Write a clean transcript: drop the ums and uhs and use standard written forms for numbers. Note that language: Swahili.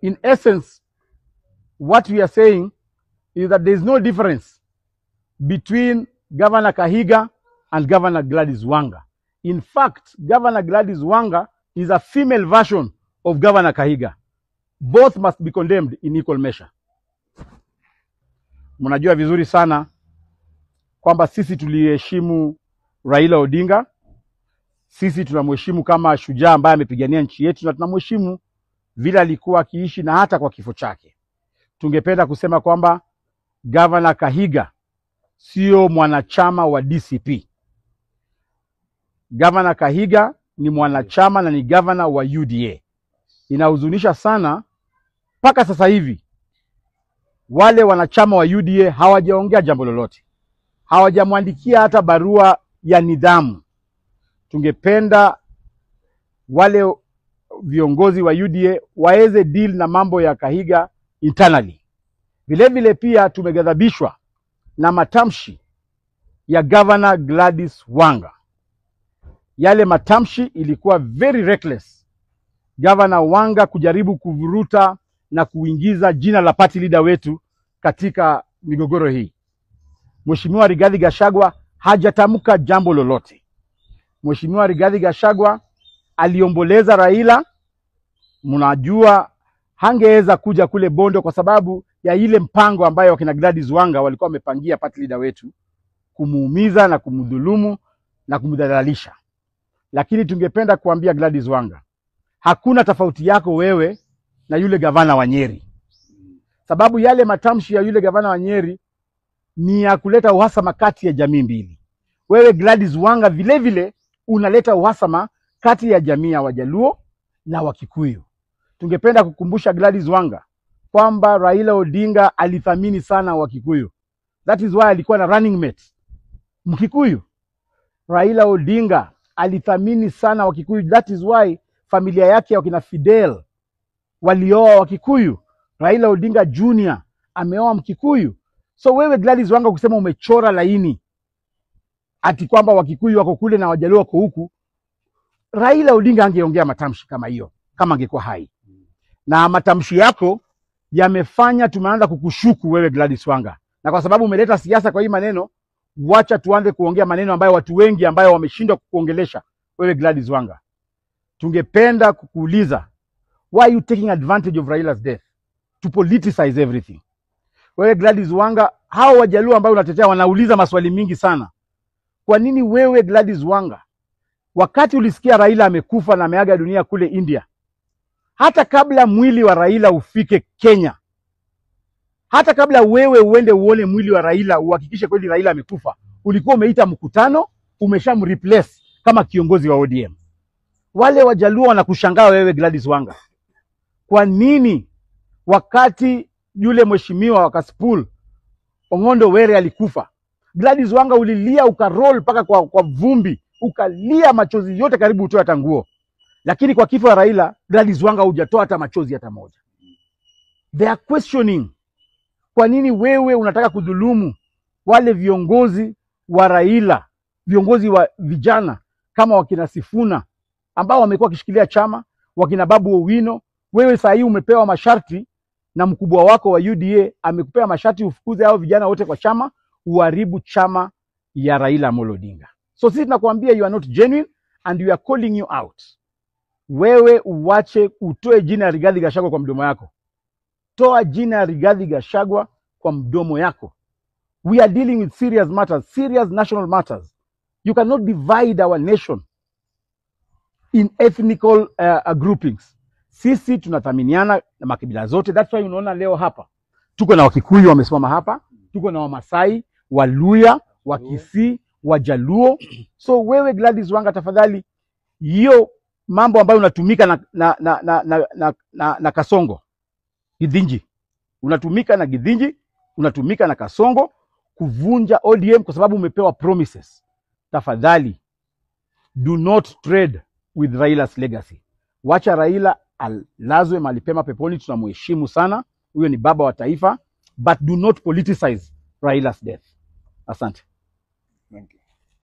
In essence, what we are saying is that there is no difference between Governor Kahiga and Governor Gladys Wanga. In fact, Governor Gladys Wanga is a female version of Governor Kahiga. Both must be condemned in equal measure. Mnajua vizuri sana kwamba sisi tuliheshimu Raila Odinga. Sisi tunamheshimu kama shujaa ambaye amepigania nchi yetu, na tunamheshimu vile alikuwa akiishi na hata kwa kifo chake. Tungependa kusema kwamba Governor Kahiga sio mwanachama wa DCP. Governor Kahiga ni mwanachama na ni governor wa UDA. Inahuzunisha sana mpaka sasa hivi wale wanachama wa UDA hawajaongea jambo lolote. Hawajamwandikia hata barua ya nidhamu. Tungependa wale viongozi wa UDA waweze deal na mambo ya Kahiga internally. Vile vile pia tumeghadhabishwa na matamshi ya Governor Gladys Wanga. Yale matamshi ilikuwa very reckless. Governor Wanga kujaribu kuvuruta na kuingiza jina la party leader wetu katika migogoro hii. Mheshimiwa Rigathi Gachagua hajatamka jambo lolote. Mheshimiwa Rigathi Gachagua aliomboleza Raila. Mnajua hangeweza kuja kule Bondo kwa sababu ya ile mpango ambayo wakina Gladys Wanga walikuwa wamepangia party leader wetu, kumuumiza na kumdhulumu na kumdhalalisha. Lakini tungependa kuambia Gladys Wanga, hakuna tofauti yako wewe na yule gavana wa Nyeri. Sababu yale matamshi ya yule gavana wa Nyeri ni ya kuleta uhasama kati ya jamii mbili. Wewe Gladys Wanga vile vile unaleta uhasama kati ya jamii ya Wajaluo na Wakikuyu. Tungependa kukumbusha Gladys Wanga kwamba Raila Odinga alithamini sana Wakikuyu. That is why alikuwa na running mate Mkikuyu. Raila Odinga alithamini sana Wakikuyu. That is why familia yake ya wakina Fidel walioa Wakikuyu. Raila Odinga Junior ameoa Mkikuyu. So wewe Gladys Wanga kusema umechora laini ati kwamba Wakikuyu wako kule na Wajaluo wako huku, Raila Odinga angeongea matamshi kama hiyo kama angekuwa hai. Na matamshi yako yamefanya tumeanza kukushuku wewe Gladys Wanga. Na kwa sababu umeleta siasa kwa hii maneno, wacha tuanze kuongea maneno ambayo watu wengi ambayo wameshindwa kukuongelesha wewe Gladys Wanga. Tungependa kukuuliza, why are you taking advantage of Raila's death to politicize everything? Wewe Gladys Wanga, hao Wajaluo ambao unatetea wanauliza maswali mingi sana. Kwa nini wewe Gladys Wanga, wakati ulisikia Raila amekufa na ameaga dunia kule India, hata kabla mwili wa Raila ufike Kenya, hata kabla wewe uende uone mwili wa Raila uhakikishe kweli Raila amekufa, ulikuwa umeita mkutano, umeshamreplace kama kiongozi wa ODM. Wale Wajaluo wanakushangaa wewe Gladys Wanga. Kwa nini wakati yule mheshimiwa wa Kasipul Ong'ondo Were alikufa, Gladys Wanga ulilia ukaroll paka kwa vumbi, ukalia machozi yote karibu utoe hata nguo. Lakini kwa kifo ya Raila, Gladys Wanga hujatoa hata machozi hata moja. They are questioning, kwa nini wewe unataka kudhulumu wale viongozi wa Raila, viongozi wa vijana kama wakina Sifuna ambao wamekuwa kishikilia chama, wakina Babu Owino. Wewe saa hii umepewa masharti na mkubwa wako wa UDA amekupea masharti ufukuze hao vijana wote kwa chama, uharibu chama ya Raila Amolo Odinga. So sisi tunakuambia you are not genuine and we are calling you out. Wewe uwache utoe jina ya Rigathi Gachagua kwa mdomo yako. Toa jina ya Rigathi Gachagua kwa mdomo yako. We are dealing with serious matters, serious national matters. You cannot divide our nation in ethnical groupings. Sisi tunathaminiana na makabila zote. That's why unaona leo hapa tuko na Wakikuyu wamesimama hapa, tuko na Wamasai, Waluya, Wakisii, Wajaluo. So wewe Gladys Wanga, tafadhali hiyo mambo ambayo unatumika na Kasongo Githinji, unatumika na Githinji, unatumika na Kasongo kuvunja ODM kwa sababu umepewa promises. Tafadhali do not trade with Raila's legacy. Wacha Raila alazwe mahali pema peponi, tunamheshimu sana, huyo ni baba wa taifa, but do not politicize Raila's death. Asante. Thank you.